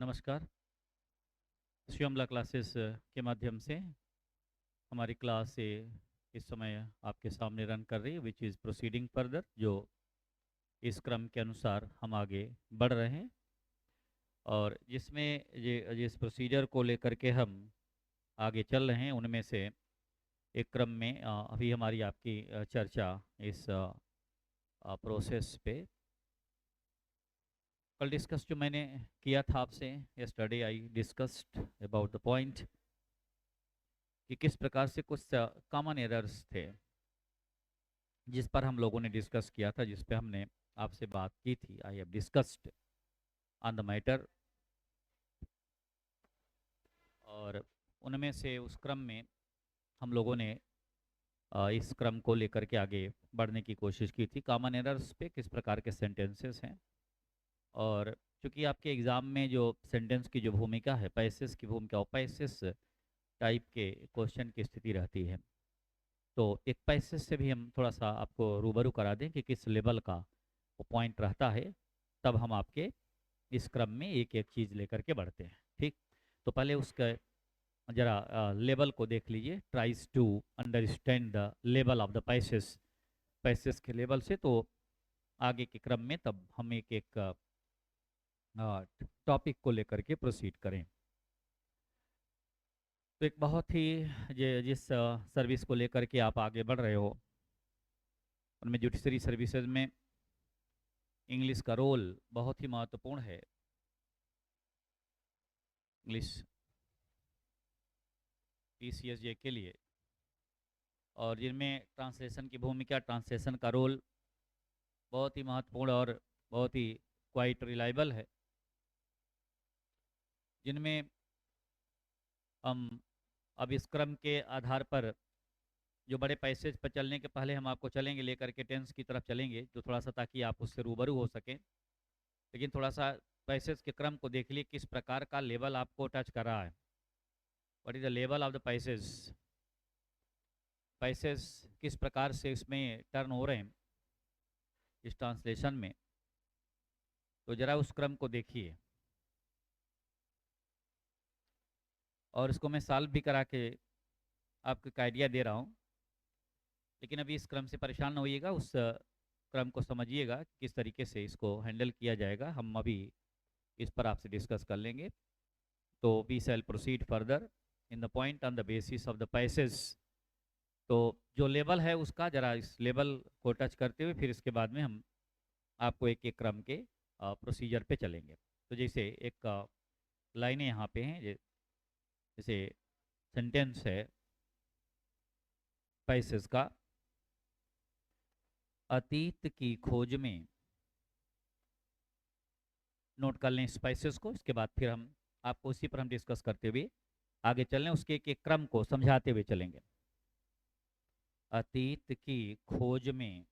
नमस्कार। शिवमला क्लासेस के माध्यम से हमारी क्लास से इस समय आपके सामने रन कर रही है, विच इज़ प्रोसीडिंग फर्दर, जो इस क्रम के अनुसार हम आगे बढ़ रहे हैं और जिसमें ये जिस प्रोसीजर को लेकर के हम आगे चल रहे हैं उनमें से एक क्रम में अभी हमारी आपकी चर्चा इस प्रोसेस पे कल डिस्कस जो मैंने किया था आपसे, yesterday I discussed about the point कि किस प्रकार से कुछ कॉमन एरर्स थे जिस पर हम लोगों ने डिस्कस किया था, जिस पे हमने आपसे बात की थी। I have discussed on the matter और उनमें से उस क्रम में हम लोगों ने इस क्रम को लेकर के आगे बढ़ने की कोशिश की थी। कॉमन एरर्स पे किस प्रकार के सेंटेंसेस हैं और चूंकि आपके एग्ज़ाम में जो सेंटेंस की जो भूमिका है, पैसेज की भूमिका, और पैसेज टाइप के क्वेश्चन की स्थिति रहती है, तो एक पैसेज से भी हम थोड़ा सा आपको रूबरू करा दें कि किस लेवल का वो पॉइंट रहता है, तब हम आपके इस क्रम में एक एक चीज़ लेकर के बढ़ते हैं। ठीक, तो पहले उसका जरा लेवल को देख लीजिए। Tries to understand the level of the passage, passage के लेवल से, तो आगे के क्रम में तब हम एक एक टॉपिक को लेकर के प्रोसीड करें। तो एक बहुत ही जिस सर्विस को लेकर के आप आगे बढ़ रहे हो, उनमें जुडिशरी सर्विसेज में इंग्लिश का रोल बहुत ही महत्वपूर्ण है। इंग्लिश PCSJ के लिए, और जिनमें ट्रांसलेशन की भूमिका, ट्रांसलेशन का रोल बहुत ही महत्वपूर्ण और बहुत ही क्वाइट रिलायबल है, जिनमें हम अब इस क्रम के आधार पर जो बड़े पैसेज पर चलने के पहले हम आपको चलेंगे लेकर के टेंस की तरफ चलेंगे, जो थोड़ा सा ताकि आप उससे रूबरू हो सकें। लेकिन थोड़ा सा पैसेज के क्रम को देख लिए, किस प्रकार का लेवल आपको टच कर रहा है, what is the level of the passage, passage किस प्रकार से इसमें टर्न हो रहे हैं इस ट्रांसलेशन में, तो जरा उस क्रम को देखिए। और इसको मैं सॉल्व भी करा के आपको एक आइडिया दे रहा हूँ, लेकिन अभी इस क्रम से परेशान न होइएगा, उस क्रम को समझिएगा किस तरीके से इसको हैंडल किया जाएगा, हम अभी इस पर आपसे डिस्कस कर लेंगे। तो we shall proceed further in the point on the basis of the passage. तो जो लेवल है उसका जरा इस लेवल को टच करते हुए फिर इसके बाद में हम आपको एक एक क्रम के प्रोसीजर पे चलेंगे। तो जैसे एक लाइनें यहाँ पे हैं, जैसे सेंटेंस है पैसेज का, अतीत की खोज में, नोट कर लें स्पाइसेस को, इसके बाद फिर हम आपको उसी पर हम डिस्कस करते हुए आगे चल रहे हैं, उसके एक एक क्रम को समझाते हुए चलेंगे। अतीत की खोज में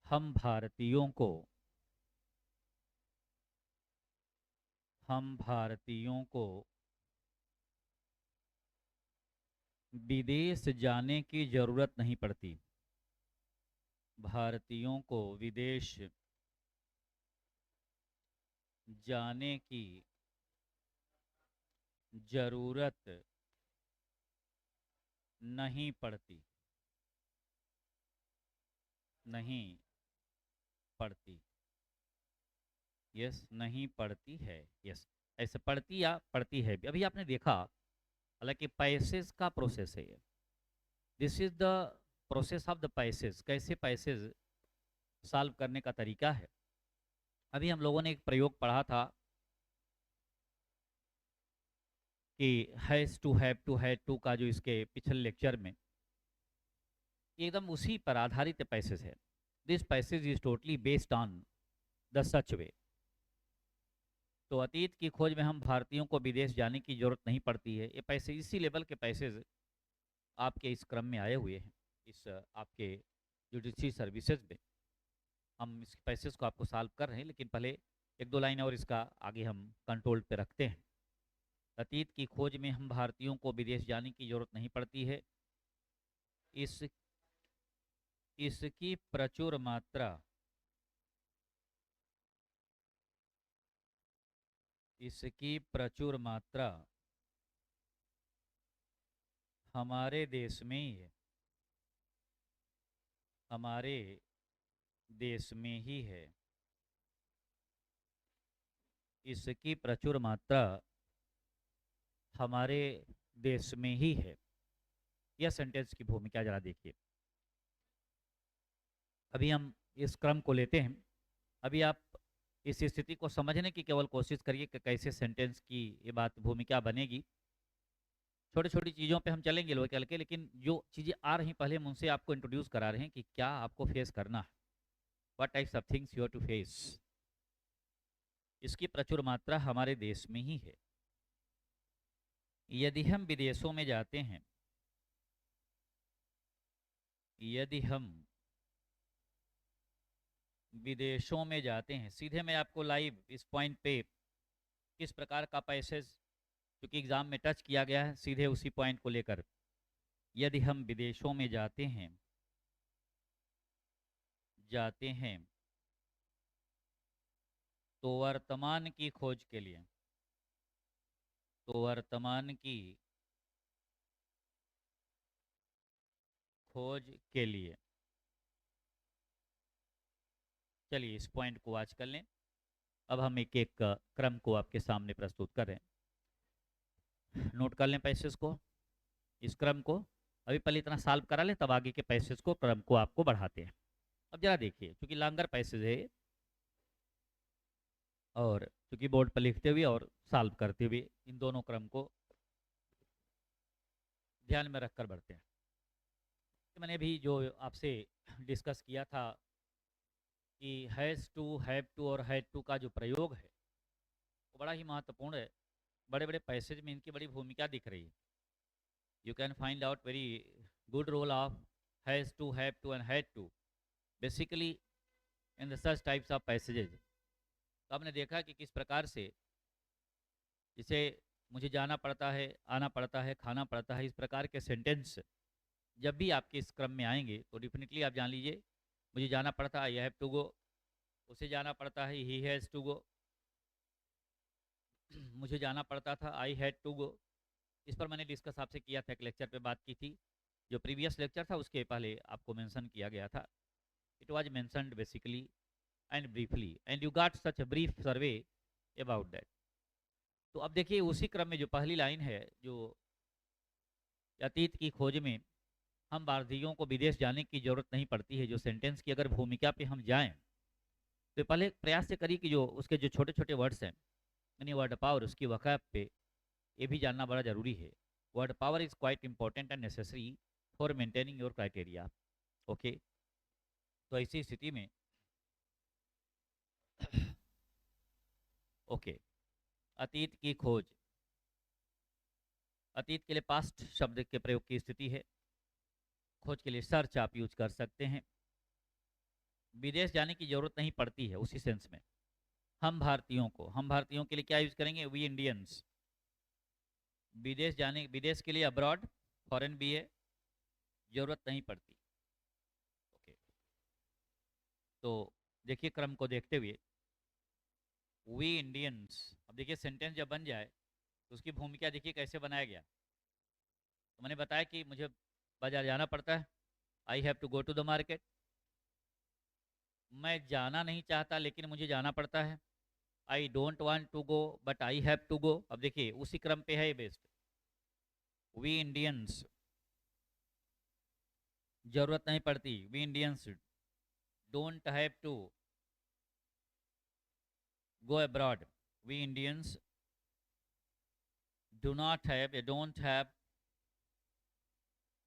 हम भारतीयों को, हम भारतीयों को विदेश जाने की जरूरत नहीं पड़ती, भारतीयों को विदेश जाने की जरूरत नहीं पड़ती, नहीं पड़ती, यस, नहीं पड़ती है, यस, ऐसे पड़ती या पड़ती है भी। अभी आपने देखा, हालांकि पैसेज का प्रोसेस है ये, this is the process of the passage, कैसे पैसेज सॉल्व करने का तरीका है। अभी हम लोगों ने एक प्रयोग पढ़ा था कि has to, have to, had to का, जो इसके पिछले लेक्चर में, एकदम उसी पर आधारित पैसेज है। This passage is totally based on the such way. तो अतीत की खोज में हम भारतीयों को विदेश जाने की जरूरत नहीं पड़ती है, ये पैसे इसी लेवल के पैसेज आपके इस क्रम में आए हुए हैं, इस आपके जुडिशरी सर्विसेज में। हम इस पैसेज को आपको सॉल्व कर रहे हैं, लेकिन पहले एक दो लाइन और इसका आगे हम कंट्रोल पे रखते हैं। अतीत की खोज में हम भारतीयों को विदेश जाने की जरूरत नहीं पड़ती है, इस इसकी प्रचुर मात्रा, इसकी प्रचुर मात्रा हमारे देश में ही है, हमारे देश में ही है। इसकी प्रचुर मात्रा हमारे देश में ही है। यह सेंटेंस की भूमिका जरा देखिए। अभी हम इस क्रम को लेते हैं। अभी आप इस स्थिति को समझने की केवल कोशिश करिए कि कैसे सेंटेंस की ये बात भूमिका बनेगी। छोटी छोटी चीज़ों पे हम चलेंगे लोकल के, लेकिन जो चीज़ें आ रही पहले हम उनसे आपको इंट्रोड्यूस करा रहे हैं कि क्या आपको फेस करना है, what types of things you have to face. इसकी प्रचुर मात्रा हमारे देश में ही है। यदि हम विदेशों में जाते हैं, यदि हम विदेशों में जाते हैं, सीधे मैं आपको लाइव इस पॉइंट पे किस प्रकार का पैसेज, क्योंकि एग्जाम में टच किया गया है, सीधे उसी पॉइंट को लेकर यदि हम विदेशों में जाते हैं तो वर्तमान की खोज के लिए, तो वर्तमान की खोज के लिए, चलिए इस पॉइंट को आज कर लें। अब हम एक एक क्रम को आपके सामने प्रस्तुत कर रहे हैं। नोट कर लें पैसेज को, इस क्रम को। अभी पहले इतना सॉल्व करा लें, तब आगे के पैसेज को, क्रम को आपको बढ़ाते हैं। अब जरा देखिए, क्योंकि लॉन्गर पैसेज है और क्योंकि बोर्ड पर लिखते हुए और सॉल्व करते हुए इन दोनों क्रम को ध्यान में रखकर बढ़ते हैं। तो मैंने भी जो आपसे डिस्कस किया था कि हैज़ टू, हैव टू और हैड टू का जो प्रयोग है वो बड़ा ही महत्वपूर्ण है। बड़े बड़े पैसेज में इनकी बड़ी भूमिका दिख रही है। You can find out very good role of has to, have to and had to basically in the such types of passages. तो आपने देखा कि किस प्रकार से जिसे मुझे जाना पड़ता है, आना पड़ता है, खाना पड़ता है, इस प्रकार के सेंटेंस जब भी आपके इस क्रम में आएंगे तो डेफिनेटली आप जान लीजिए, मुझे जाना पड़ता है, आई हैव टू गो, उसे जाना पड़ता है, ही हैज़ टू गो, मुझे जाना पड़ता था, आई हैड टू गो। इस पर मैंने डिस्कस आपसे किया था, एक लेक्चर पे बात की थी, जो प्रीवियस लेक्चर था उसके पहले आपको मेंशन किया गया था। It was mentioned basically and briefly and you got such a brief survey about that. तो अब देखिए उसी क्रम में जो पहली लाइन है, जो अतीत की खोज में हम भारतीयों को विदेश जाने की जरूरत नहीं पड़ती है, जो सेंटेंस की अगर भूमिका पे हम जाएं तो पहले प्रयास से करिए कि जो उसके जो छोटे छोटे वर्ड्स हैं, यानी वर्ड पावर, उसकी वक़ाब पे ये भी जानना बड़ा जरूरी है। Word power is quite important and necessary for maintaining your criteria. Okay, तो ऐसी स्थिति में ओके, अतीत की खोज, अतीत के लिए पास्ट शब्द के प्रयोग की स्थिति है, खोज के लिए सर्च आप यूज कर सकते हैं। विदेश जाने की जरूरत नहीं पड़ती है उसी सेंस में। हम भारतीयों के लिए क्या यूज करेंगे, वी इंडियंस। विदेश जाने, विदेश के लिए अब्रॉड, फॉरेन भी है, जरूरत नहीं पड़ती। ओके, तो देखिए क्रम को देखते हुए वी इंडियंस, अब देखिए सेंटेंस जब बन जाए तो उसकी भूमिका देखिए कैसे बनाया गया। तो मैंने बताया कि मुझे बाजार जाना पड़ता है, I have to go to the market. मैं जाना नहीं चाहता लेकिन मुझे जाना पड़ता है, I don't want to go but I have to go. अब देखिए उसी क्रम पे है बेस्ट। वी इंडियंस, जरूरत नहीं पड़ती, we Indians don't have to go abroad, we Indians do not have, don't have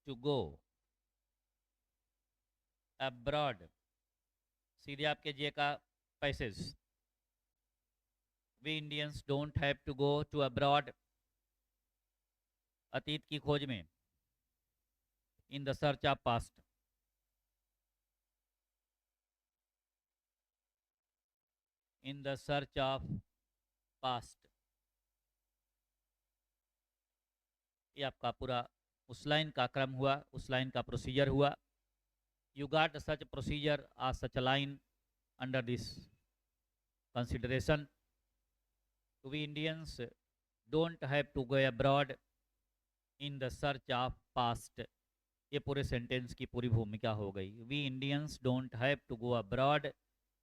to go abroad। सीधे आपके जे का passage, we Indians don't have to go to abroad, अतीत की खोज में, in the search of past। in the search of past, ये आपका पूरा उस लाइन का क्रम हुआ, उस लाइन का प्रोसीजर हुआ। You got such procedure a such line under this consideration. तो we Indians don't have to go abroad in the search of past. ये पूरे सेंटेंस की पूरी भूमिका हो गई। We Indians don't have to go abroad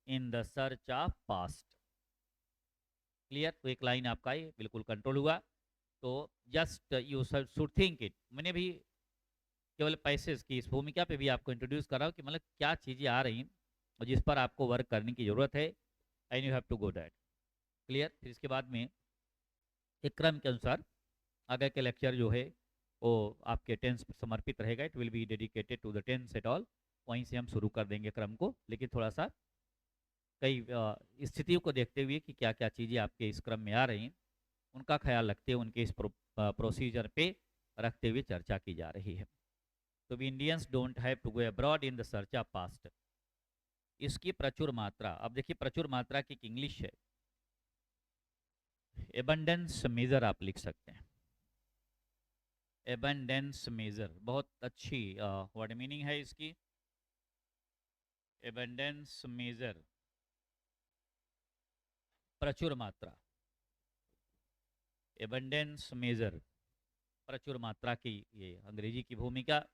in the search of past. Clear? तो एक लाइन आपका ये बिल्कुल कंट्रोल हुआ। तो just you should think it. मैंने भी केवल पैसेज की इस भूमिका पे भी आपको इंट्रोड्यूस कर रहा हूँ कि मतलब क्या चीज़ें आ रही और जिस पर आपको वर्क करने की ज़रूरत है, and you have to go that. Clear? फिर इसके बाद में एक क्रम के अनुसार आगे के लेक्चर जो है वो आपके टेंस पर समर्पित रहेगा। It will be dedicated to the tense at all. वहीं से हम शुरू कर देंगे क्रम को, लेकिन थोड़ा सा कई स्थितियों को देखते हुए कि क्या क्या चीज़ें आपके इस क्रम में आ रही हैं, उनका ख्याल रखते हुए उनके इस प्रोसीजर पे रखते हुए चर्चा की जा रही है। तो we Indians don't have to go abroad in the search of past. इसकी प्रचुर मात्रा, अब देखिए प्रचुर मात्रा की इंग्लिश है एबंडेंस मेजर, आप लिख सकते हैं। एबंडेंस मेजर बहुत अच्छी वर्ड मीनिंग है इसकी। एबंडेंस मेजर, प्रचुर मात्रा। एबंडेंस मेजर, प्रचुर मात्रा की ये अंग्रेजी की भूमिका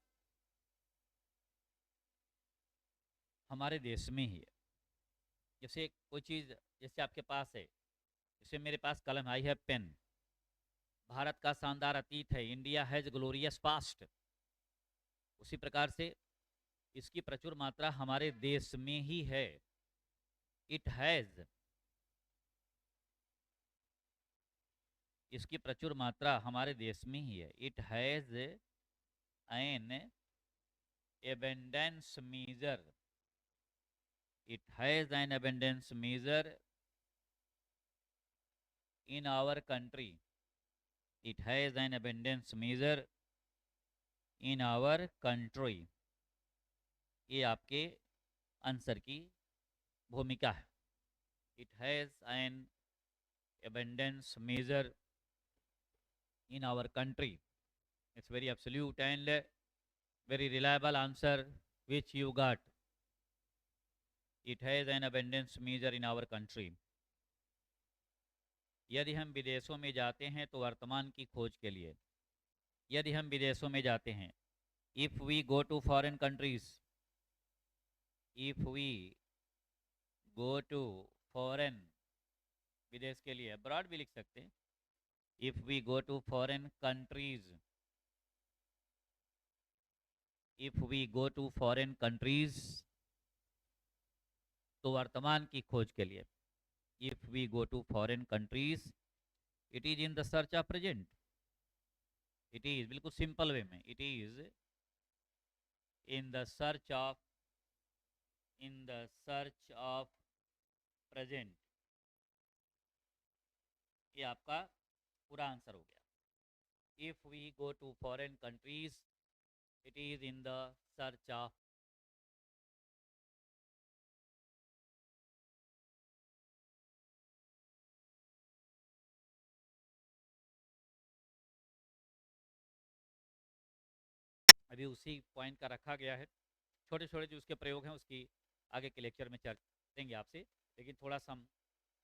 हमारे देश में ही है। जैसे कोई चीज़, जैसे आपके पास है, जैसे मेरे पास कलम, आई हैव पेन। भारत का शानदार अतीत है, इंडिया हैज ग्लोरियस पास्ट। उसी प्रकार से इसकी प्रचुर मात्रा हमारे देश में ही है। इट हैज, इसकी प्रचुर मात्रा हमारे देश में ही है। It has an abundance measure. It has an abundance measure in our country. It has an abundance measure in our country. ये आपके आंसर की भूमिका है। It has an abundance measure in our country. It's very absolute and very reliable answer which you got. It has an abundance measure in our country. यदि हम विदेशों में जाते हैं तो वर्तमान की खोज के लिए, यदि हम विदेशों में जाते हैं, if we go to foreign countries, if we go to foreign, विदेश के लिए abroad भी लिख सकते हैं, if we go to foreign countries, if we go to foreign countries, तो वर्तमान की खोज के लिए, if we go to foreign countries, it is in the search of present. It is बिल्कुल सिंपल वे में, it is in the search of, in the search of present। ये आपका पूरा आंसर हो गया। if we go to foreign countries, it is in the search of, अभी उसी point का रखा गया है। छोटे छोटे जो उसके प्रयोग हैं उसकी आगे के लेक्चर में चर्चा करेंगे आपसे, लेकिन थोड़ा सा हम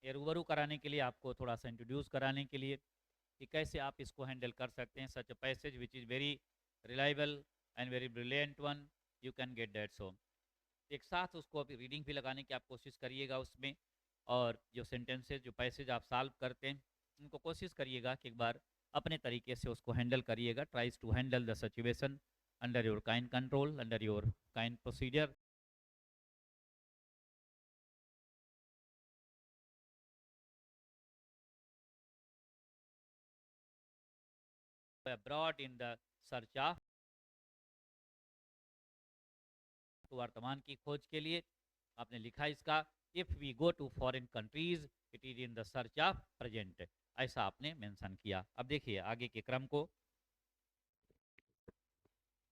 ये रूबरू कराने के लिए, आपको थोड़ा सा इंट्रोड्यूस कराने के लिए कि कैसे आप इसको हैंडल कर सकते हैं। Such a passage which is very reliable and very brilliant one, you can get that. So एक साथ उसको अभी रीडिंग भी लगाने की आप कोशिश करिएगा उसमें, और जो सेंटेंसेज, जो पैसेज आप सॉल्व करते हैं, उनको कोशिश करिएगा कि एक बार अपने तरीके से उसको हैंडल करिएगा। Tries to handle the situation under your kind control, under your kind procedure. Abroad in the search of, तो वर्तमान की खोज के लिए आपने लिखा इसका, if we go to foreign countries it is in the search of present, ऐसा आपने मेंशन किया। अब देखिए आगे के क्रम को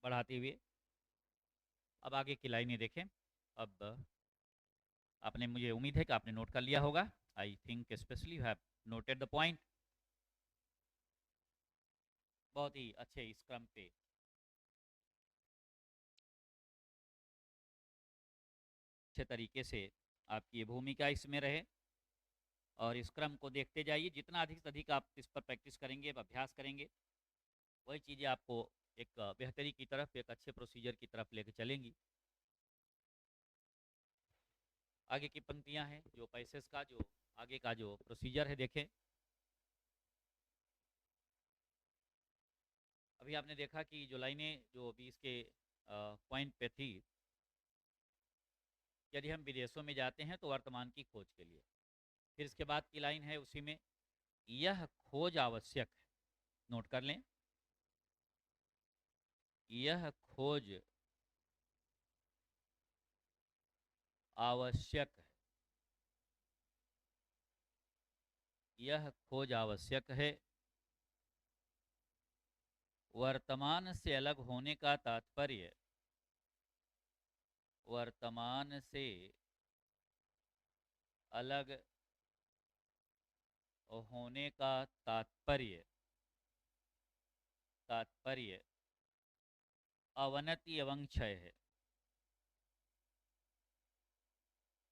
बढ़ाते हुए अब आगे की लाइनें देखें। अब आपने, मुझे उम्मीद है कि आपने नोट कर लिया होगा। I think specially you have noted the point. बहुत ही अच्छे इस क्रम पे अच्छे तरीके से आपकी ये भूमिका इसमें रहे, और इस क्रम को देखते जाइए। जितना अधिक से अधिक आप इस पर प्रैक्टिस करेंगे, अभ्यास करेंगे, वही चीज़ें आपको एक बेहतरी की तरफ, एक अच्छे प्रोसीजर की तरफ लेके चलेंगी। आगे की पंक्तियां हैं जो पैसेज का जो आगे का जो प्रोसीजर है, देखें। अभी आपने देखा कि जो लाइनें जो अभी इसके पॉइंट पे थी, यदि हम विदेशों में जाते हैं तो वर्तमान की खोज के लिए। फिर इसके बाद की लाइन है उसी में, यह खोज आवश्यक है। नोट कर लें, यह खोज आवश्यक है, यह खोज आवश्यक है। वर्तमान से अलग होने का तात्पर्य, वर्तमान से अलग होने का तात्पर्य, तात्पर्य अवनति एवं क्षय है,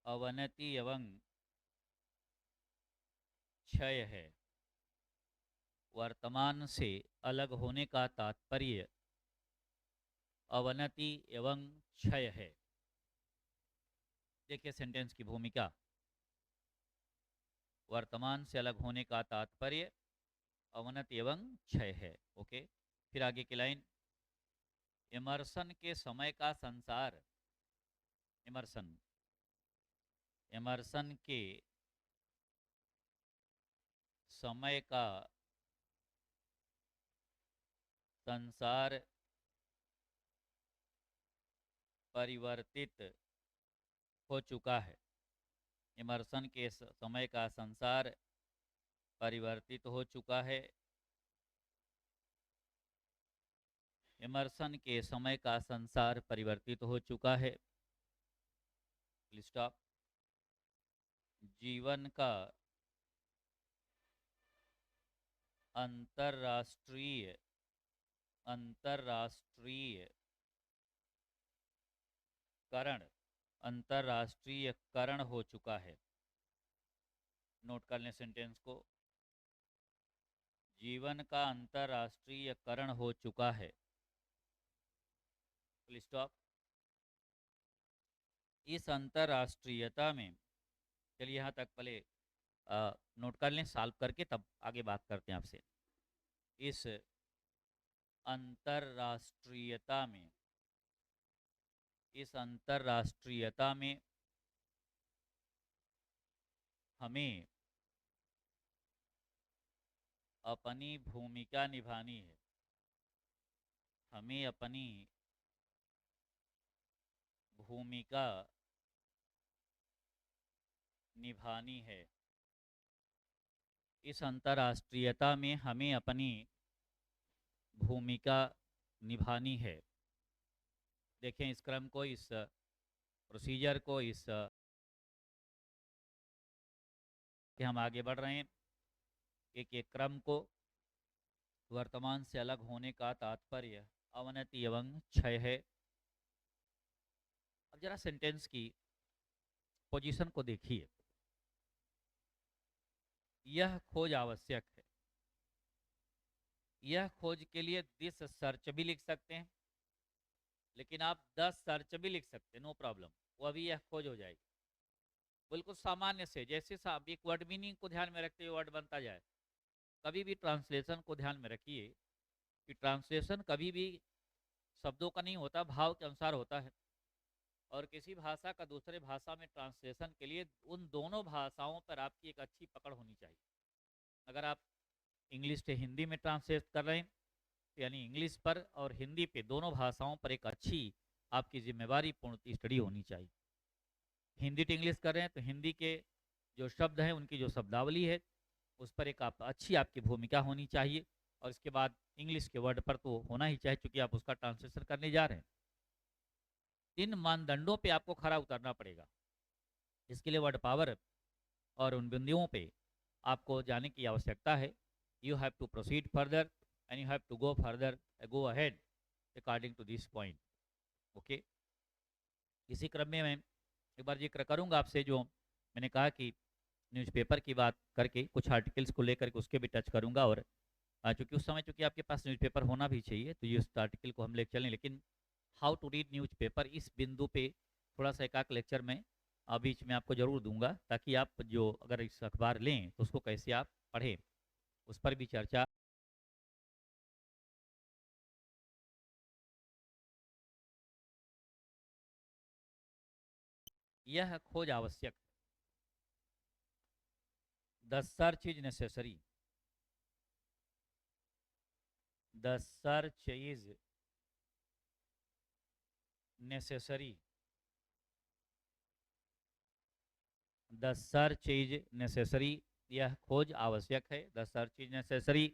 अवनति एवं क्षय है। वर्तमान से अलग होने का तात्पर्य अवनति एवं क्षय है। देखिए सेंटेंस की भूमिका, वर्तमान से अलग होने का तात्पर्य अवनति एवं क्षय है। ओके, फिर आगे की लाइन, इमर्सन के समय का संसार, इमर्सन, इमर्सन के समय का संसार परिवर्तित हो चुका है। इमर्सन के समय का संसार परिवर्तित हो चुका है। इमर्सन के समय का संसार परिवर्तित हो चुका है। स्टॉप। जीवन का अंतरराष्ट्रीय, अंतरराष्ट्रीय करण, अंतरराष्ट्रीय करण हो चुका है। नोट कर लें सेंटेंस को, जीवन का अंतरराष्ट्रीय करण हो चुका है। स्टॉप। इस अंतरराष्ट्रीयता में, चलिए यहाँ तक पहले नोट कर लें, सॉल्व करके तब आगे बात करते हैं आपसे। इस अंतरराष्ट्रीयता में, इस अंतरराष्ट्रीयता में हमें अपनी भूमिका निभानी है, हमें अपनी भूमिका निभानी है। इस अंतरराष्ट्रीयता में हमें अपनी भूमिका निभानी है। देखें इस क्रम को, इस प्रोसीजर को, इस के हम आगे बढ़ रहे हैं। एक एक क्रम को, वर्तमान से अलग होने का तात्पर्य अवनति एवं क्षय है। अब जरा सेंटेंस की पोजीशन को देखिए, यह खोज आवश्यक है। यह खोज के लिए दिस सर्च भी लिख सकते हैं, लेकिन आप 10 सर्च भी लिख सकते हैं, नो प्रॉब्लम, वो अभी यह खोज हो जाएगी। बिल्कुल सामान्य से, जैसे साहब एक वर्ड मीनिंग को ध्यान में रखते हुए वर्ड बनता जाए। कभी भी ट्रांसलेशन को ध्यान में रखिए कि ट्रांसलेशन कभी भी शब्दों का नहीं होता, भाव के अनुसार होता है। और किसी भाषा का दूसरे भाषा में ट्रांसलेशन के लिए उन दोनों भाषाओं पर आपकी एक अच्छी पकड़ होनी चाहिए। अगर आप इंग्लिश से हिंदी में ट्रांसलेट कर रहे हैं, तो यानी इंग्लिश पर और हिंदी पे दोनों भाषाओं पर एक अच्छी आपकी जिम्मेवारी पूर्ण स्टडी होनी चाहिए। हिंदी टू इंग्लिश कर रहे हैं तो हिंदी के जो शब्द हैं, उनकी जो शब्दावली है, उस पर एक अच्छी आपकी भूमिका होनी चाहिए। और इसके बाद इंग्लिश के वर्ड पर तो होना ही चाहिए, चूंकि आप उसका ट्रांसलेशन करने जा रहे हैं। इन मानदंडों पे आपको खरा उतरना पड़ेगा। इसके लिए वर्ड पावर और उन बिंदुओं पे आपको जाने की आवश्यकता है। You have to proceed further and you have to go further, go ahead according to this point. Okay, इसी क्रम में मैं एक बार जिक्र करूंगा आपसे, जो मैंने कहा कि न्यूज़पेपर की बात करके कुछ आर्टिकल्स को लेकर के उसके भी टच करूंगा। और चूँकि उस समय चूँकि आपके पास न्यूज़पेपर होना भी चाहिए, तो ये उस आर्टिकल को हम ले चलें। लेकिन हाउ टू रीड न्यूज़पेपर, इस बिंदु पे थोड़ा सा एक लेक्चर में बीच में आपको ज़रूर दूंगा, ताकि आप जो अगर इस अखबार लें तो उसको कैसे आप पढ़ें, उस पर भी चर्चा। यह खोज आवश्यक, the search is necessary, the search is necessary, the search is necessary, यह खोज आवश्यक है, द सर्च इज नेसेसरी।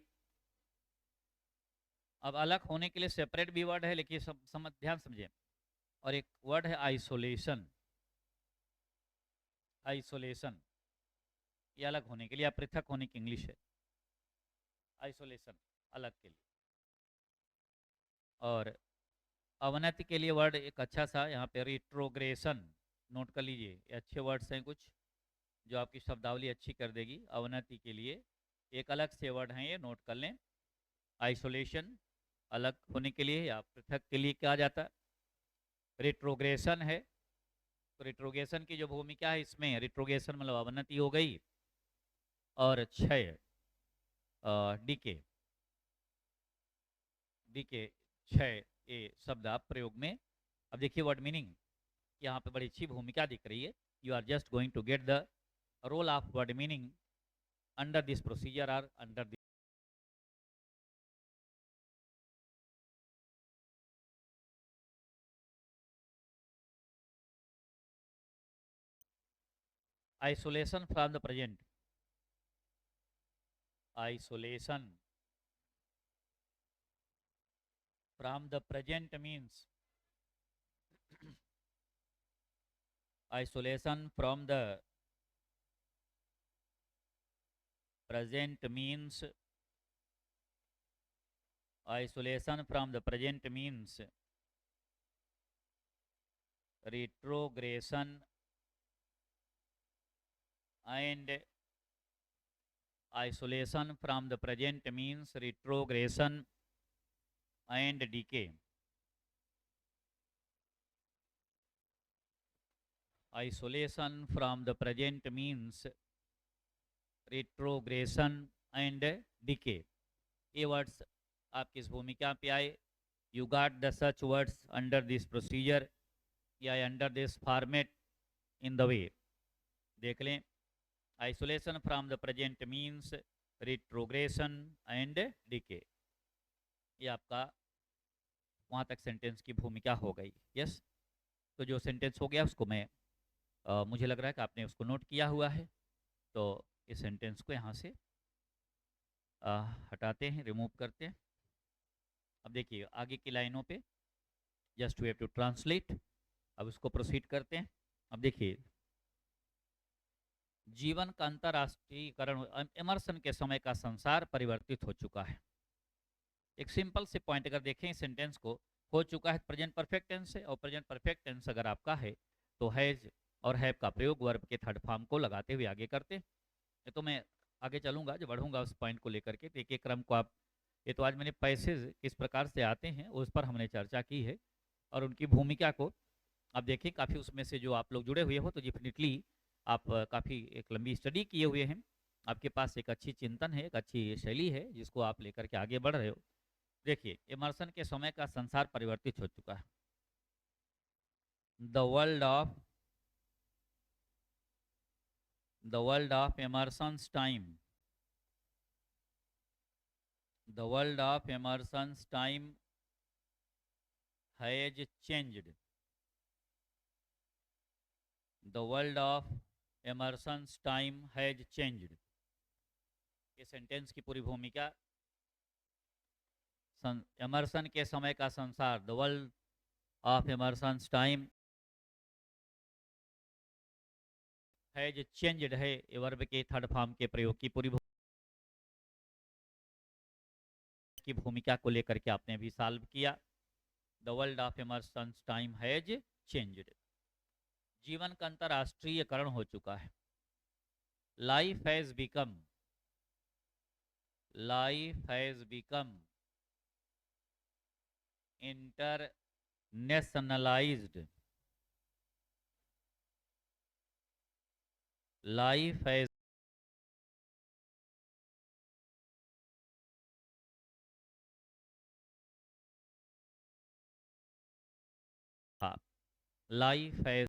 अब अलग होने के लिए सेपरेट भी वर्ड है, लेकिन सब ध्यान समझें। और एक वर्ड है आइसोलेशन, आइसोलेशन, ये अलग होने के लिए, आप पृथक होने की इंग्लिश है आइसोलेशन, अलग के लिए। और अवनति के लिए वर्ड एक अच्छा सा यहाँ पे रिट्रोग्रेशन, नोट कर लीजिए, ये अच्छे वर्ड्स हैं कुछ जो आपकी शब्दावली अच्छी कर देगी। अवनति के लिए एक अलग से वर्ड हैं, ये नोट कर लें। आइसोलेशन अलग होने के लिए या पृथक के लिए क्या जाता है, रिट्रोग्रेशन है। तो रिट्रोग्रेशन की जो भूमिका है इसमें, रिट्रोग्रेशन मतलब अवनति हो गई, और क्षय, डीके, डीके, क्षय, ये शब्द आप प्रयोग में। अब देखिए वर्ड मीनिंग यहाँ पे बड़ी अच्छी भूमिका दिख रही है। You are just going to get the role of word meaning under this procedure और under this. Isolation from the present, isolation from the present means, isolation from the present means, isolation from the present means retrogression and isolation from the present means retrogression and decay. Isolation from the present means retrogression and decay. ये words आपकी इस भूमिका पे आए। You got the such words under this procedure या under this format in the way. देख लें, isolation from the present means retrogression and decay, ये आपका वहाँ तक सेंटेंस की भूमिका हो गई। यस, तो जो सेंटेंस हो गया उसको मैं मुझे लग रहा है कि आपने उसको नोट किया हुआ है, तो इस सेंटेंस को यहाँ से हटाते हैं, रिमूव करते हैं। अब देखिए आगे की लाइनों पे just we have to translate. अब इसको प्रोसीड करते हैं। अब देखिए, जीवन का अंतरराष्ट्रीयकरण, एमर्सन के समय का संसार परिवर्तित हो चुका है। एक सिंपल से पॉइंट अगर देखें इस सेंटेंस को, हो चुका है प्रेजेंट परफेक्ट टेंस है, और प्रेजेंट परफेक्ट टेंस अगर आपका है तो हैज और हैव का प्रयोग वर्ब के थर्ड फॉर्म को लगाते हुए आगे करते हैं। तो मैं आगे चलूंगा, जो बढ़ूंगा उस पॉइंट को लेकर के, एक एक क्रम को आप, ये तो आज मैंने पैसेज किस प्रकार से आते हैं उस पर हमने चर्चा की है, और उनकी भूमिका को आप देखिए। काफ़ी उसमें से जो आप लोग जुड़े हुए हो तो डेफिनेटली आप काफ़ी एक लंबी स्टडी किए हुए हैं, आपके पास एक अच्छी चिंतन है, एक अच्छी शैली है जिसको आप लेकर के आगे बढ़ रहे हो। देखिए, एमर्सन के समय का संसार परिवर्तित हो चुका है। The world of Emerson's time, the world of Emerson's time has changed, the world of Emerson's time has changed. ये सेंटेंस की पूरी भूमिका, एमर्सन के समय का संसार, the world of Emerson's time has changed है, ये वर्ब के थर्ड फॉर्म के प्रयोग की पूरी की भूमिका को लेकर के आपने भी सॉल्व किया। The world of Emerson's time has changed, जीवन का अंतरराष्ट्रीयकरण हो चुका है। Life has become, life has become internationalized, life has, हाँ, लाइफ हैज,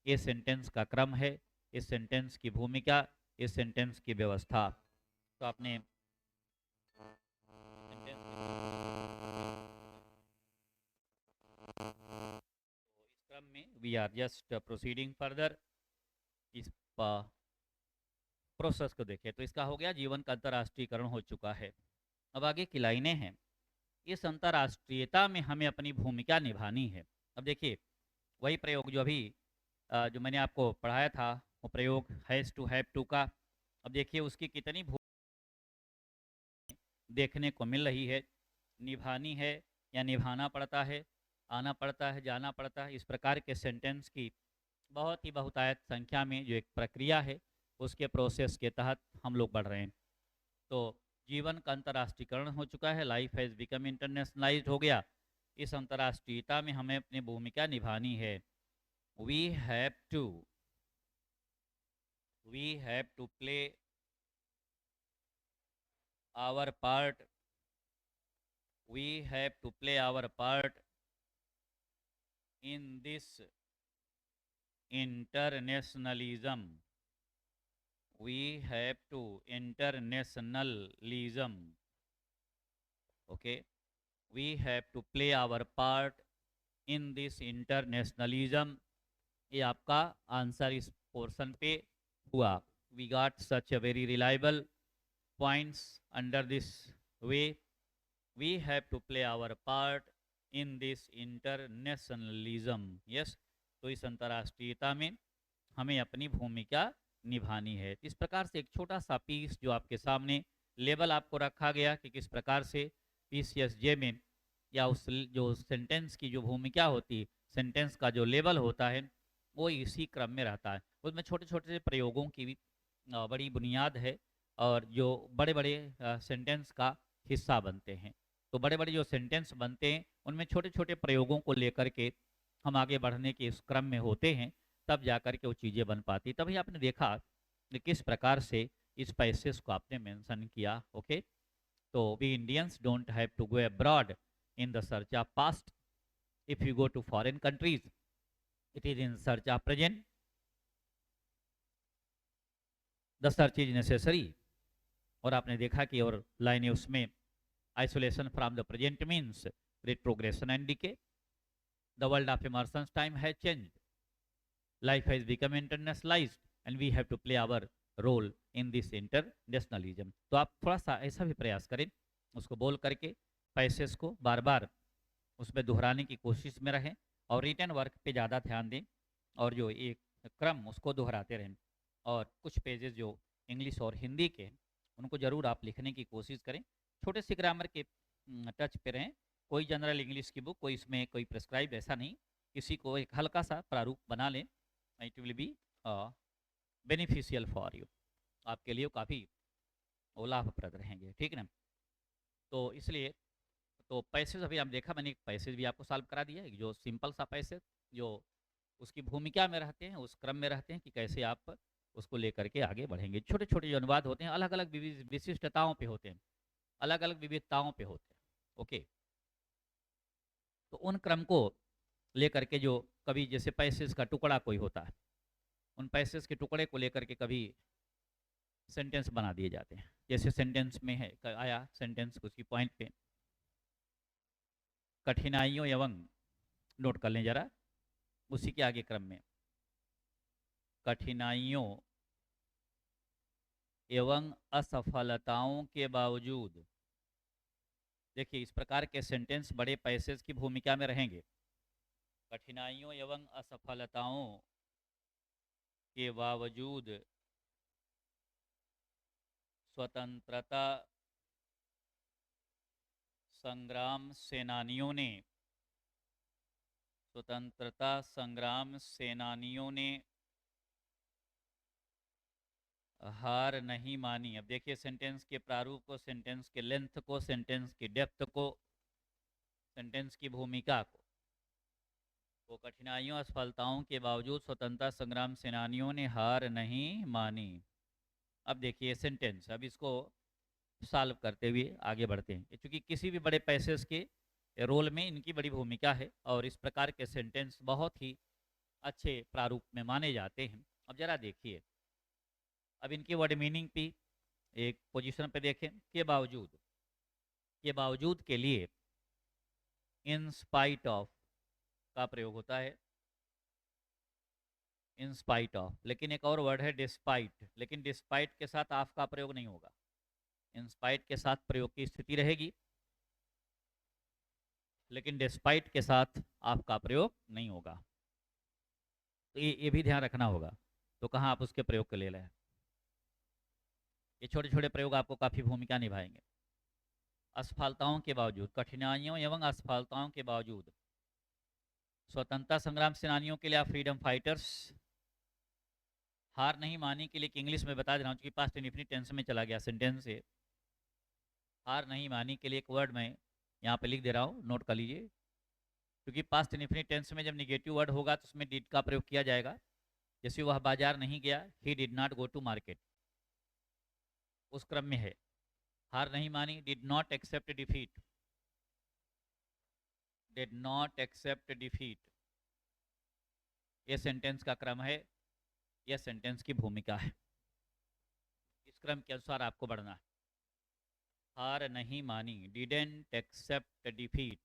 ये सेंटेंस का क्रम है, इस सेंटेंस की भूमिका, इस सेंटेंस की व्यवस्था। तो आपने सेंटेंस इस क्रम में we are just proceeding further, इस प्रोसेस को देखें तो इसका हो गया जीवन का अंतर्राष्ट्रीयकरण हो चुका है। अब आगे की लाइनें हैं, इस अंतर्राष्ट्रीयता में हमें अपनी भूमिका निभानी है। अब देखिए वही प्रयोग जो अभी जो मैंने आपको पढ़ाया था, वो प्रयोग हैज़ टू हैव टू का, अब देखिए उसकी कितनी देखने को मिल रही है। निभानी है या निभाना पड़ता है, आना पड़ता है, जाना पड़ता है, इस प्रकार के सेंटेंस की बहुत ही बहुतायत संख्या में जो एक प्रक्रिया है उसके प्रोसेस के तहत हम लोग बढ़ रहे हैं। तो जीवन का अंतर्राष्ट्रीयकरण हो चुका है, लाइफ हैज़ बिकम इंटरनेशनलाइज्ड हो गया। इस अंतर्राष्ट्रीयता में हमें अपनी भूमिका निभानी है। We have to, we have to play our part, we have to play our part in this internationalism, we have to internationalism, okay, we have to play our part in this internationalism। ये आपका answer इस portion पे हुआ। We got such a very reliable points under this way, we have to play our part in this internationalism, yes, तो इस अंतर्राष्ट्रीयता में हमें अपनी भूमिका निभानी है। इस प्रकार से एक छोटा सा पीस जो आपके सामने लेबल आपको रखा गया कि किस प्रकार से पीसीएसजे में या उस जो सेंटेंस की जो भूमिका होती है, सेंटेंस का जो लेबल होता है वो इसी क्रम में रहता है। उसमें छोटे छोटे से प्रयोगों की भी बड़ी बुनियाद है और जो बड़े बड़े सेंटेंस का हिस्सा बनते हैं। तो बड़े बड़े जो सेंटेंस बनते हैं उनमें छोटे छोटे प्रयोगों को लेकर के हम आगे बढ़ने के इस क्रम में होते हैं, तब जाकर के वो चीज़ें बन पाती। तभी आपने देखा कि किस प्रकार से इस पैसेज को आपने मेंशन किया। ओके, तो we Indians don't have to go abroad in the search of past, if you go to foreign countries it is in search of present, the search is necessary. और आपने देखा कि और लाइनें उसमें, isolation from the present means retrogression and decay, the world of Emerson's time has changed, life has become internationalized and we have to play our role in this internationalism। तो आप थोड़ा सा ऐसा भी प्रयास करें, उसको बोल करके पैसेज को बार बार उसमें दोहराने की कोशिश में रहें और रिटर्न वर्क पे ज़्यादा ध्यान दें और जो एक क्रम उसको दोहराते रहें। और कुछ पेजेस जो इंग्लिश और हिंदी के उनको ज़रूर आप लिखने की कोशिश करें, छोटे से ग्रामर के टच पे रहें। कोई जनरल इंग्लिश की बुक, कोई इसमें कोई प्रेस्क्राइब ऐसा नहीं, किसी को एक हल्का सा प्रारूप बना लें, it will be beneficial for you, आपके लिए काफ़ी लाभप्रद रहेंगे, ठीक है ना। तो इसलिए तो पैसेज अभी आप देखा, मैंने एक पैसेज भी आपको सॉल्व करा दिया है, जो सिंपल सा पैसेज जो उसकी भूमिका में रहते हैं, उस क्रम में रहते हैं कि कैसे आप उसको लेकर के आगे बढ़ेंगे। छोटे छोटे जो अनुवाद होते हैं अलग अलग विशिष्टताओं पे होते हैं, अलग अलग विविधताओं पे होते हैं। ओके, तो उन क्रम को लेकर के जो कभी जैसे पैसेज का टुकड़ा कोई होता है, उन पैसेज के टुकड़े को लेकर के कभी सेंटेंस बना दिए जाते हैं। जैसे सेंटेंस में है आया सेंटेंस उसकी पॉइंट पे, कठिनाइयों एवं, नोट कर लें जरा, उसी के आगे क्रम में कठिनाइयों एवं असफलताओं के बावजूद, देखिए इस प्रकार के सेंटेंस बड़े पैसेज की भूमिका में रहेंगे। कठिनाइयों एवं असफलताओं के बावजूद स्वतंत्रता संग्राम सेनानियों ने, स्वतंत्रता संग्राम सेनानियों ने हार नहीं मानी। अब देखिए सेंटेंस के प्रारूप को, सेंटेंस के लेंथ को, सेंटेंस की डेप्थ को, सेंटेंस की भूमिका को। वो कठिनाइयों असफलताओं के बावजूद स्वतंत्रता संग्राम सेनानियों ने हार नहीं मानी। अब देखिए सेंटेंस, अब इसको सॉल्व करते हुए आगे बढ़ते हैं, क्योंकि किसी भी बड़े पैसेज के रोल में इनकी बड़ी भूमिका है और इस प्रकार के सेंटेंस बहुत ही अच्छे प्रारूप में माने जाते हैं। अब जरा देखिए, अब इनकी वर्ड मीनिंग पे एक पोजीशन पे देखें, के बावजूद, के बावजूद के लिए इन स्पाइट ऑफ का प्रयोग होता है, इन स्पाइट ऑफ। लेकिन एक और वर्ड है डिस्पाइट, लेकिन डिस्पाइट के साथ ऑफ का प्रयोग नहीं होगा, इन स्पाइट के साथ प्रयोग की स्थिति रहेगी, लेकिन डिस्पाइट के साथ ऑफ का प्रयोग नहीं होगा। तो ये भी ध्यान रखना होगा। तो कहाँ आप उसके प्रयोग के ले रहे हैं, ये छोटे छोटे प्रयोग आपको काफ़ी भूमिका निभाएंगे। असफलताओं के बावजूद, कठिनाइयों एवं असफलताओं के बावजूद स्वतंत्रता संग्राम सेनानियों के लिए, आप फ्रीडम फाइटर्स, हार नहीं मानी के लिए इंग्लिश में बता दे रहा हूँ, क्योंकि पास्ट इंडेफिनिट टेंस में चला गया सेंटेंस से। हार नहीं मानी के लिए एक वर्ड मैं यहाँ पे लिख दे रहा हूँ, नोट कर लीजिए, क्योंकि पास्ट इंडेफिनिट टेंस में जब निगेटिव वर्ड होगा तो उसमें डिड का प्रयोग किया जाएगा। जैसे वह बाजार नहीं गया, he did not go to market, उस क्रम में है। हार नहीं मानी, did not accept defeat, did not accept defeat, ये सेंटेंस का क्रम है, यह सेंटेंस की भूमिका है। इस क्रम के अनुसार आपको बढ़ना है। हार नहीं मानी, didn't accept defeat,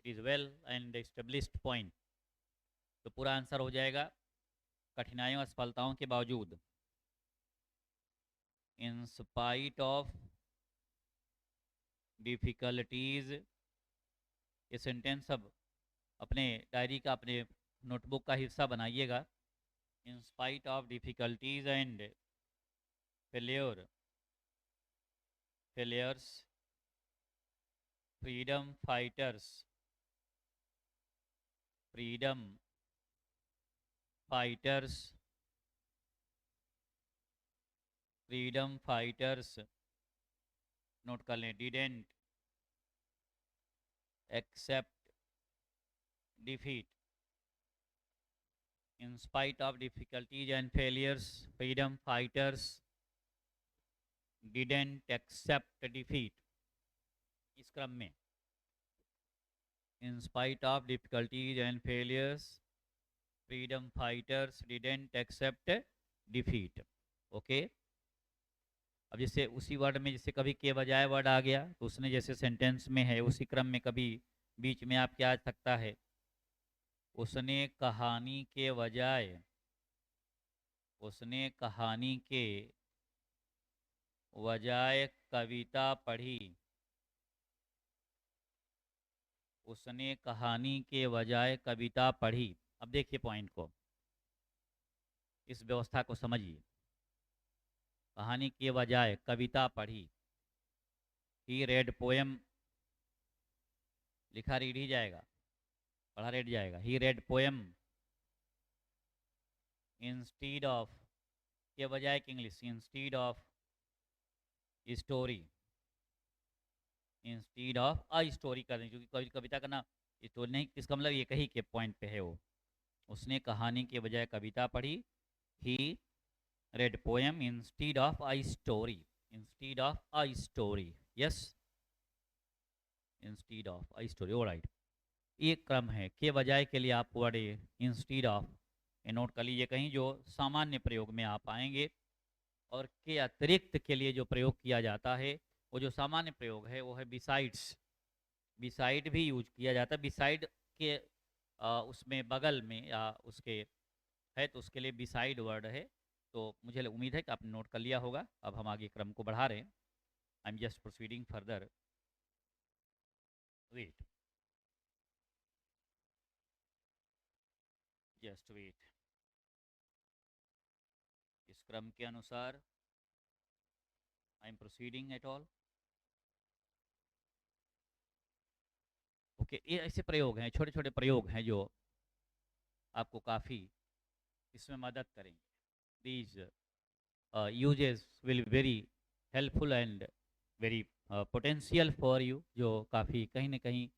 it is well and established point. तो पूरा आंसर हो जाएगा, कठिनाइयों असफलताओं के बावजूद, इन स्पाइट ऑफ डिफिकल्टीज। ये सेंटेंस अब अपने डायरी का, अपने नोटबुक का हिस्सा बनाइएगा। In spite of difficulties and failures, freedom fighters note कर लें, didn't accept defeat, in spite of difficulties and failures, freedom fighters didn't accept defeat। इस क्रम में, in spite of difficulties and failures, freedom fighters didn't accept defeat। Okay, अब जैसे उसी word में जैसे कभी के बजाय वर्ड आ गया तो उसने जैसे सेंटेंस में है उसी क्रम में कभी बीच में आप क्या आ सकता है, उसने कहानी के बजाय, उसने कहानी के बजाय कविता पढ़ी, उसने कहानी के बजाय कविता पढ़ी। अब देखिए पॉइंट को, इस व्यवस्था को समझिए। कहानी के बजाय कविता पढ़ी, ही रेड पोएम, लिखा रीड ही जाएगा, पढ़ा रेड जाएगा। ही रेड पोएम इंस्टीड ऑफ, के बजाय की English, instead of story, instead of a story कर दें, क्योंकि कविता करना स्टोरी नहीं, इसका मतलब ये कही के पॉइंट पे है वो। उसने कहानी के बजाय कविता पढ़ी, he read poem instead of a story, instead of a story, yes, instead of a story, alright. एक क्रम है, के बजाय के लिए आप वर्ड इंस्टीड ऑफ नोट कर लीजिए कहीं, जो सामान्य प्रयोग में आप आएंगे। और के अतिरिक्त के लिए जो प्रयोग किया जाता है, वो जो सामान्य प्रयोग है वो है बिसाइड्स। बिसाइड भी यूज किया जाता है, बिसाइड के उसमें बगल में या उसके है, तो उसके लिए बिसाइड वर्ड है। तो मुझे उम्मीद है कि आपने नोट कर लिया होगा। अब हम आगे क्रम को बढ़ा रहे हैं, I am just proceeding further, wait, just wait. इस क्रम के अनुसार I am proceeding at all. Okay, ये ऐसे प्रयोग हैं, छोटे छोटे प्रयोग हैं जो आपको काफ़ी इसमें मदद करेंगे। Please uses will very helpful and very potential for you, जो काफ़ी कहीं ना कहीं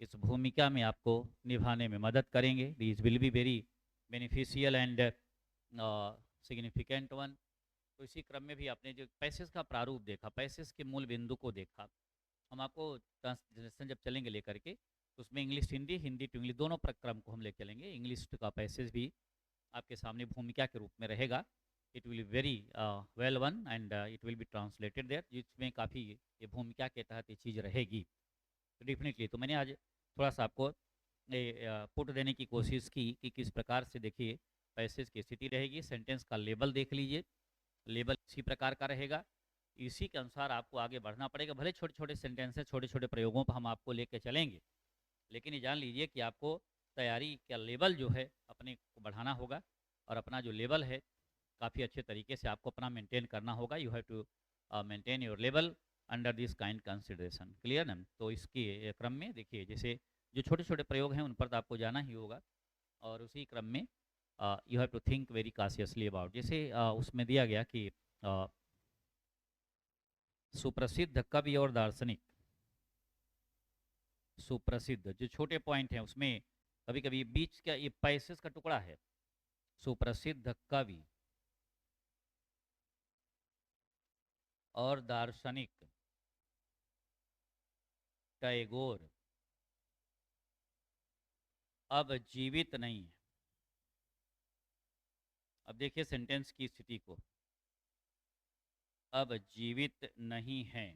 इस भूमिका में आपको निभाने में मदद करेंगे। These will be very beneficial and significant one. तो इसी क्रम में भी आपने जो पैसेज का प्रारूप देखा, पैसेज के मूल बिंदु को देखा, हम आपको ट्रांसलेशन जब चलेंगे लेकर के तो उसमें English Hindi, Hindi to English दोनों प्रक्रम को हम ले चलेंगे। इंग्लिश का पैसेज भी आपके सामने भूमिका के रूप में रहेगा। It will very well one and it will be translated there, जिसमें काफ़ी ये भूमिका के तहत ये चीज़ रहेगी। तो डेफिनेटली तो मैंने आज थोड़ा सा आपको पुट देने की कोशिश की कि किस प्रकार से देखिए पैसेज की स्थिति रहेगी। सेंटेंस का लेबल देख लीजिए, लेबल इसी प्रकार का रहेगा, इसी के अनुसार आपको आगे बढ़ना पड़ेगा। भले छोटे छोटे सेंटेंसेस, छोटे छोटे प्रयोगों पर हम आपको लेके चलेंगे, लेकिन ये जान लीजिए कि आपको तैयारी का लेवल जो है अपने को बढ़ाना होगा, और अपना जो लेवल है काफ़ी अच्छे तरीके से आपको अपना मेंटेन करना होगा। You have to maintain your level under this kind consideration. Clear ना? तो इसके क्रम में देखिए, जैसे जो छोटे छोटे प्रयोग हैं उन पर तो आपको जाना ही होगा, और उसी क्रम में you have to think very cautiously about. जैसे उसमें दिया गया कि सुप्रसिद्ध कवि और दार्शनिक, सुप्रसिद्ध जो छोटे पॉइंट हैं उसमें कभी कभी बीच का ये पैसेज का टुकड़ा है। सुप्रसिद्ध कवि और दार्शनिक टैगोर अब जीवित नहीं है। अब देखिए सेंटेंस की स्थिति को, अब जीवित नहीं है।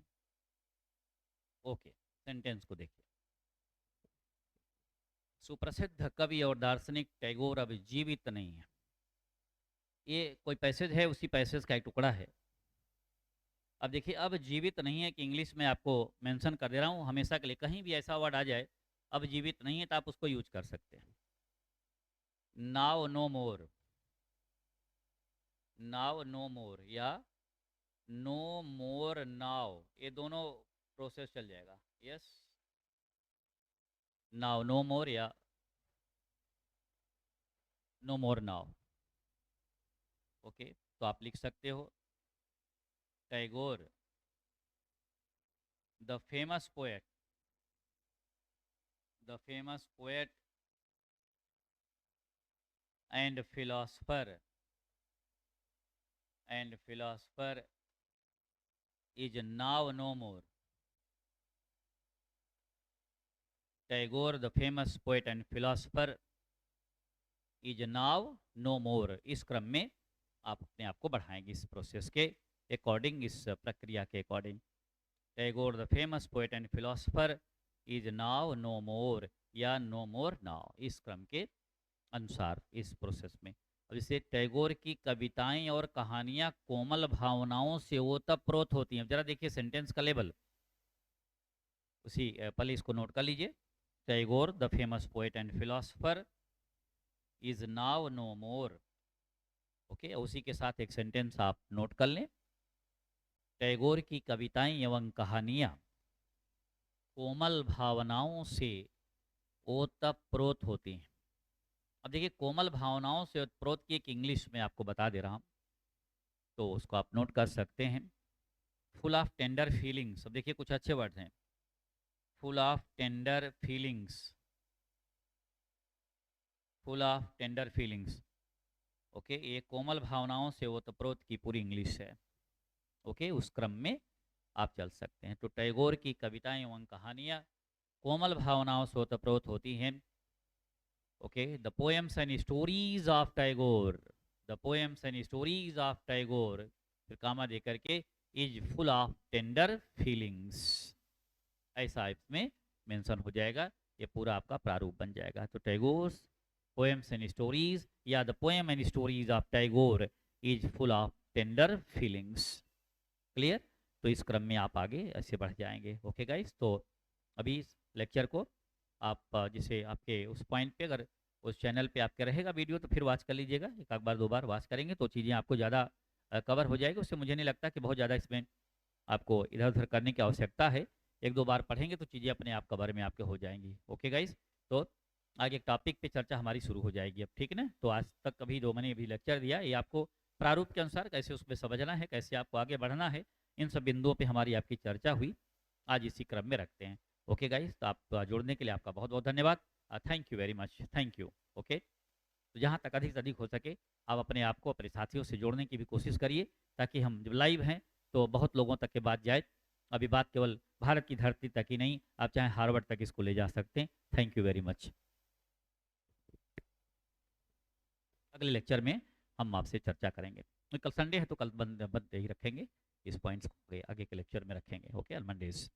ओके, सेंटेंस को देखिए, सुप्रसिद्ध कवि और दार्शनिक टैगोर अब जीवित नहीं है। ये कोई पैसेज है, उसी पैसेज का एक टुकड़ा है। अब देखिए, अब जीवित नहीं है कि इंग्लिश में आपको मेंशन कर दे रहा हूँ, हमेशा के लिए कहीं भी ऐसा वर्ड आ जाए अब जीवित नहीं है तो आप उसको यूज कर सकते हैं। नाउ नो मोर, नाउ नो मोर या नो मोर नाउ, ये दोनों प्रोसेस चल जाएगा। यस, नाउ नो मोर या नो मोर नाउ। ओके, तो आप लिख सकते हो Tagore the famous poet, the famous poet and philosopher is now no more. Tagore, the famous poet and philosopher, is now no more. इस क्रम में आप अपने आप को बढ़ाएंगे इस प्रोसेस के अकॉर्डिंग, इस प्रक्रिया के according. Tagore the famous poet and philosopher is now no more या नो मोर नाउ, इस क्रम के अनुसार इस प्रोसेस में। अब इसे टैगोर की कविताएं और कहानियां कोमल भावनाओं से ओतप्रोत होती हैं। जरा देखिए सेंटेंस का लेवल, उसी पहले इसको नोट कर लीजिए। Tagore the famous poet and philosopher is now no more. Okay, उसी के साथ एक सेंटेंस आप नोट कर लें, टैगोर की कविताएं एवं कहानियां कोमल भावनाओं से ओतप्रोत होती हैं। अब देखिए, कोमल भावनाओं से ओतप्रोत की एक इंग्लिश में आपको बता दे रहा हूं, तो उसको आप नोट कर सकते हैं। Full of tender feelings. अब देखिए कुछ अच्छे वर्ड हैं, full of tender feelings, full of tender feelings. Okay, ये कोमल भावनाओं से ओतप्रोत की पूरी इंग्लिश है। ओके, उस क्रम में आप चल सकते हैं। तो टैगोर की कविताएं एवं कहानियां कोमल भावनाओं से ओतप्रोत होती हैं। Okay, the poems and stories of Tagore, the poems and stories of Tagore, फिर कामा दे करके is full of tender feelings, ऐसा इसमें मेंशन हो जाएगा। ये पूरा आपका प्रारूप बन जाएगा। तो टैगोर्स पोएम्स एंड स्टोरीज या the poem and stories of Tagore is full of tender feelings. Clear? तो इस क्रम में आप आगे ऐसे बढ़ जाएंगे। ओके गाइस, तो अभी इस लेक्चर को आप जैसे आपके उस पॉइंट पे अगर उस चैनल पे आपके रहेगा वीडियो तो फिर वॉच कर लीजिएगा, एक बार दो बार वॉच करेंगे तो चीज़ें आपको ज़्यादा कवर हो जाएगी। उससे मुझे नहीं लगता कि बहुत ज़्यादा इसमें आपको इधर उधर करने की आवश्यकता है। एक दो बार पढ़ेंगे तो चीज़ें अपने आप कवर में आपके हो जाएंगी। ओके गाइस, तो आगे एक टॉपिक पे चर्चा हमारी शुरू हो जाएगी अब, ठीक है ना। तो आज तक अभी जो मैंने अभी लेक्चर दिया ये आपको प्रारूप के अनुसार कैसे उसमें समझना है, कैसे आपको आगे बढ़ना है, इन सब बिंदुओं पे हमारी आपकी चर्चा हुई। आज इसी क्रम में रखते हैं। ओके गाइस, तो आप जुड़ने के लिए आपका बहुत बहुत धन्यवाद। Thank you very much, thank you. Okay, तो जहाँ तक अधिक से अधिक हो सके आप अपने आप को अपने साथियों से जोड़ने की भी कोशिश करिए, ताकि हम जब लाइव हैं तो बहुत लोगों तक के बात जाए। अभी बात केवल भारत की धरती तक ही नहीं, आप चाहे हार्वर्ड तक इसको ले जा सकते हैं। Thank you very much. अगले लेक्चर में हम आपसे चर्चा करेंगे। कल संडे है तो कल बंद बंद ही रखेंगे, इस पॉइंट्स को आगे के लेक्चर में रखेंगे। Okay, on Mondays.